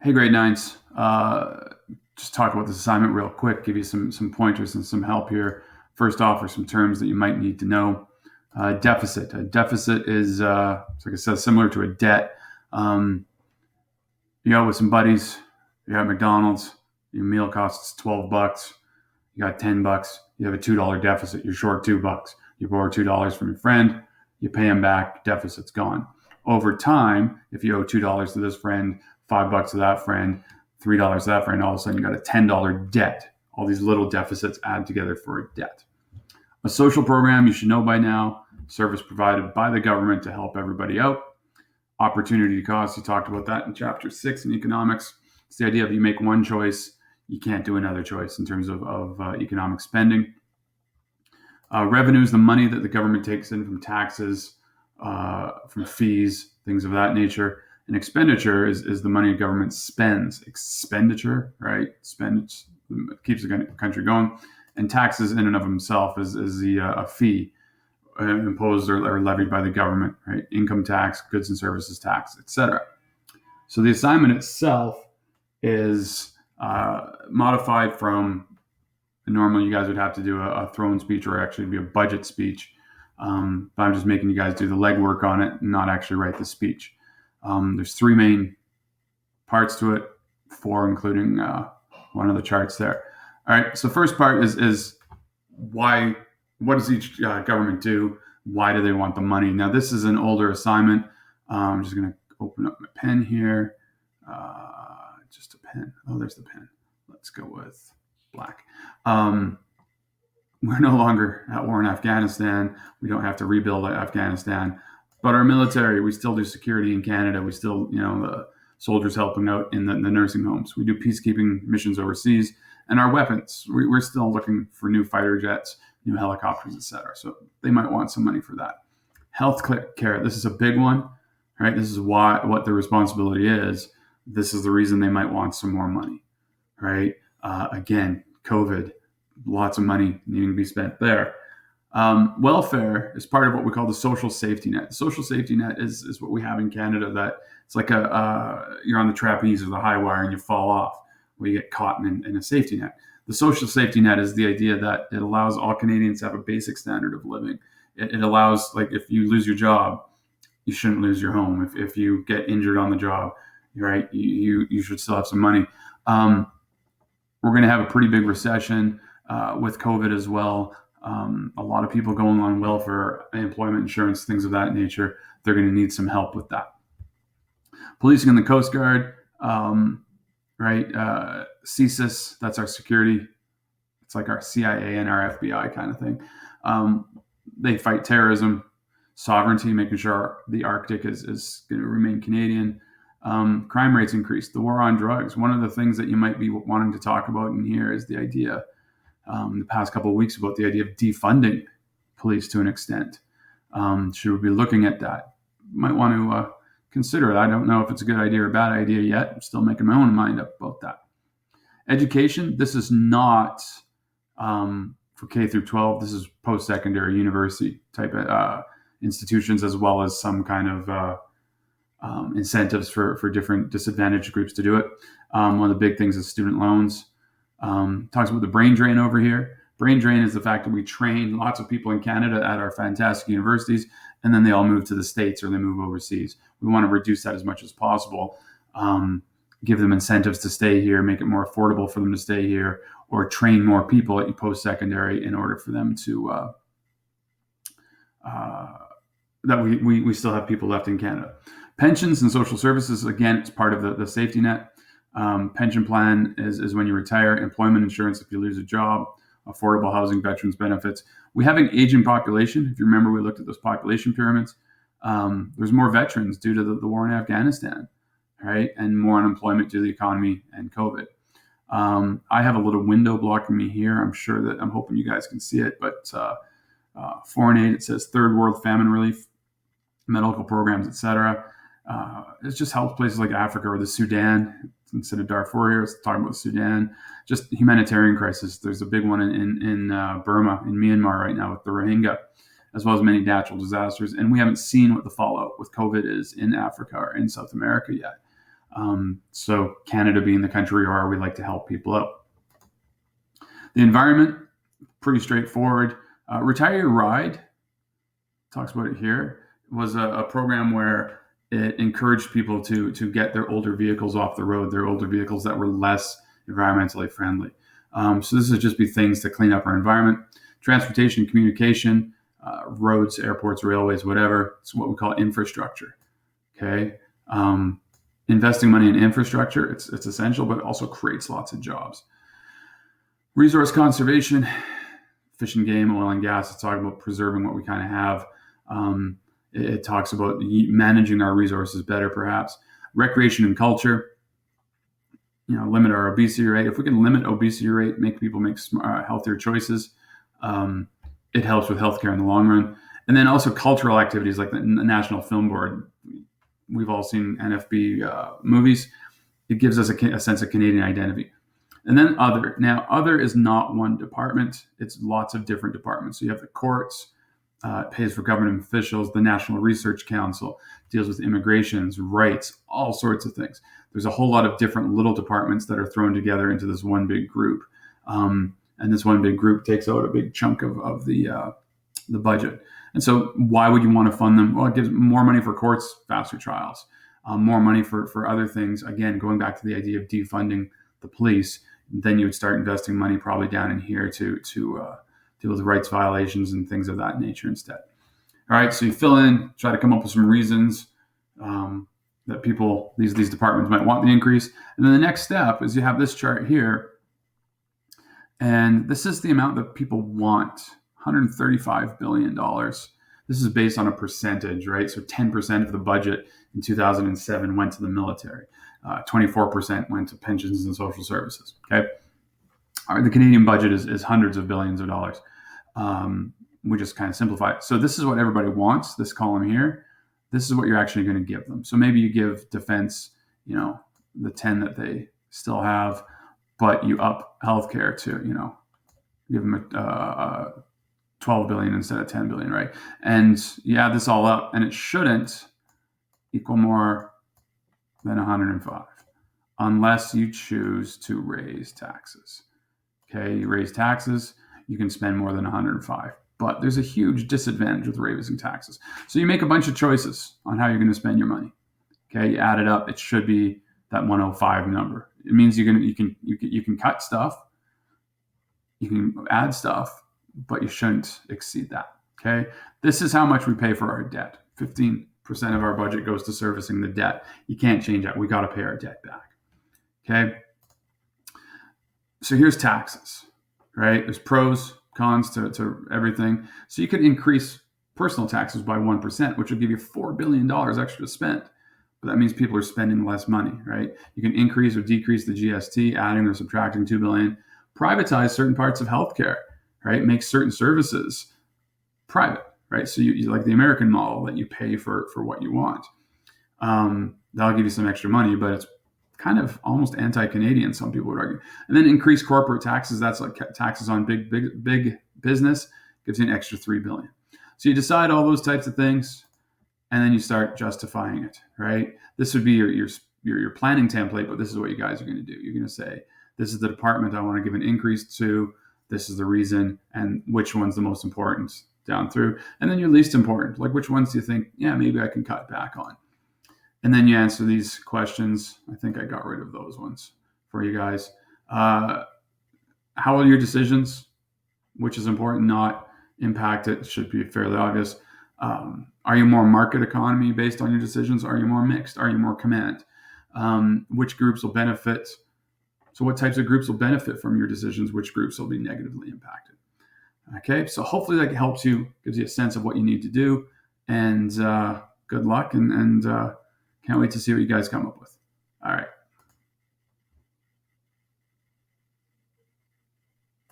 Hey, grade nines. Just talk about this assignment real quick, give you some pointers and some help here. First off, are some terms that you might need to know. Deficit. A deficit is, like I said, similar to a debt. Um, you go with some buddies, you're at McDonald's, your meal costs $12. You got $10. You have a $2 deficit. You're short $2. You borrow $2 from your friend, you pay him back, deficit's gone. Over time, if you owe $2 to this friend, $5 to that friend, $3 to that friend, all of a sudden you got a $10 debt. All these little deficits add together for a debt. A social program, you should know by now, service provided by the government to help everybody out. Opportunity cost, you talked about that in chapter 6 in economics. It's the idea of you make one choice, you can't do another choice in terms of economic spending. Revenue is the money that the government takes in from taxes, from fees, things of that nature. And expenditure is the money the government spends. Expenditure, right? Spend keeps the country going. And taxes in and of themselves is a fee imposed or levied by the government, right? Income tax, goods and services tax, etc. So the assignment itself is modified from normally you guys would have to do a throne speech or actually be a budget speech. But I'm just making you guys do the legwork on it and not actually write the speech. There's three main parts to it, four including one of the charts there. All right, so first part is why, what does each government do? Why do they want the money? Now, this is an older assignment. I'm just going to open up my pen here. Just a pen. Oh, there's the pen. Let's go with black. We're no longer at war in Afghanistan. We don't have to rebuild Afghanistan. But our military, we still do security in Canada. We still, the soldiers helping out in the nursing homes. We do peacekeeping missions overseas. And our weapons, we're still looking for new fighter jets, new helicopters, etc. So they might want some money for that. Health care, this is a big one, right? This is what the responsibility is. This is the reason they might want some more money, right? Again, COVID, lots of money needing to be spent there. Welfare is part of what we call the social safety net. The social safety net is what we have in Canada. That it's like you're on the trapeze or the high wire and you fall off, where you get caught in a safety net. The social safety net is the idea that it allows all Canadians to have a basic standard of living. It allows, like, if you lose your job, you shouldn't lose your home. If you get injured on the job, right, you should still have some money. We're going to have a pretty big recession with COVID as well. A lot of people going on welfare, employment insurance, things of that nature. They're going to need some help with that. Policing and the Coast Guard, right? CSIS, that's our security. It's like our CIA and our FBI kind of thing. They fight terrorism, sovereignty, making sure the Arctic is going to remain Canadian. Crime rates increase. The war on drugs. One of the things that you might be wanting to talk about in here is the idea, the past couple of weeks, about the idea of defunding police to an extent. Should we be looking at that? Might want to consider it. I don't know if it's a good idea or a bad idea yet. I'm still making my own mind up about that. Education, this is not for K through 12. This is post-secondary university type of institutions, as well as some kind of incentives for different disadvantaged groups to do it. One of the big things is student loans. Talks about the brain drain over here. Brain drain is the fact that we train lots of people in Canada at our fantastic universities, and then they all move to the States or they move overseas. We want to reduce that as much as possible. Give them incentives to stay here, make it more affordable for them to stay here, or train more people at post-secondary in order for them to that we still have people left in Canada. Pensions and social services, again, it's part of the safety net. Pension plan is when you retire. Employment insurance if you lose a job. Affordable housing, veterans benefits. We have an aging population. If you remember, we looked at those population pyramids. There's more veterans due to the war in Afghanistan, right? And more unemployment due to the economy and COVID. I have a little window blocking me here. I'm hoping you guys can see it, but foreign aid, it says third world famine relief, medical programs, etc. It just helps places like Africa or the Sudan. Instead of Darfur here, it's talking about Sudan. Just humanitarian crisis. There's a big one in Burma, in Myanmar right now with the Rohingya, as well as many natural disasters. And we haven't seen what the fallout with COVID is in Africa or in South America yet. So Canada being the country we are, we like to help people out. The environment, pretty straightforward. Retire Your Ride, talks about it here, was a program where it encouraged people to get their older vehicles off the road, their older vehicles that were less environmentally friendly. So this would just be things to clean up our environment. Transportation, communication, roads, airports, railways, whatever. It's what we call infrastructure. Okay. Investing money in infrastructure, it's essential, but it also creates lots of jobs. Resource conservation, fish and game, oil and gas. It's talking about preserving what we kind of have. It talks about managing our resources better, perhaps. Recreation and culture, limit our obesity rate. If we can limit obesity rate, make people make healthier choices, it helps with healthcare in the long run. And then also cultural activities like the National Film Board. We've all seen NFB movies. It gives us a sense of Canadian identity. And then other. Now, other is not one department. It's lots of different departments. So you have the courts, it pays for government officials. The National Research Council deals with immigrations, rights, all sorts of things. There's a whole lot of different little departments that are thrown together into this one big group. And this one big group takes out a big chunk of the budget. And so why would you want to fund them? Well, it gives more money for courts, faster trials, more money for other things. Again, going back to the idea of defunding the police, then you would start investing money probably down in here to deal with rights violations and things of that nature instead. All right, so you fill in, try to come up with some reasons that people, these departments might want the increase. And then the next step is you have this chart here. And this is the amount that people want, $135 billion. This is based on a percentage, right? So 10% of the budget in 2007 went to the military. 24% went to pensions and social services, okay? All right, the Canadian budget is hundreds of billions of dollars. We just kind of simplify it. So this is what everybody wants, this column here. This is what you're actually going to give them. So maybe you give defense, the 10 that they still have, but you up healthcare to, give them a 12 billion instead of 10 billion, right? And you add this all up, and it shouldn't equal more than 105 unless you choose to raise taxes. Okay, you raise taxes, you can spend more than 105. But there's a huge disadvantage with raising taxes. So you make a bunch of choices on how you're going to spend your money. Okay, you add it up, it should be that 105 number. It means you can cut stuff, you can add stuff, but you shouldn't exceed that. Okay, this is how much we pay for our debt. 15% of our budget goes to servicing the debt. You can't change that. We got to pay our debt back. Okay. So here's taxes, right? There's pros, cons to everything. So you could increase personal taxes by 1%, which would give you $4 billion extra to spend. But that means people are spending less money, right? You can increase or decrease the GST, adding or subtracting $2 billion. Privatize certain parts of healthcare, right? Make certain services private, right? So you like the American model that you pay for what you want. That'll give you some extra money, but it's kind of almost anti-Canadian, some people would argue. And then increase corporate taxes. That's like taxes on big business, gives you an extra $3 billion. So you decide all those types of things, and then you start justifying it, right? This would be your planning template, but this is what you guys are going to do. You're going to say, this is the department I want to give an increase to. This is the reason, and which one's the most important down through. And then your least important, like which ones do you think, yeah, maybe I can cut back on? And then you answer these questions. I think I got rid of those ones for you guys. How will your decisions, which is important, not impact it? Should be fairly obvious. Are you more market economy based on your decisions? Are you more mixed? Are you more command? Which groups will benefit? So what types of groups will benefit from your decisions? Which groups will be negatively impacted? Okay, so hopefully that helps you, gives you a sense of what you need to do. And good luck, and can't wait to see what you guys come up with. All right.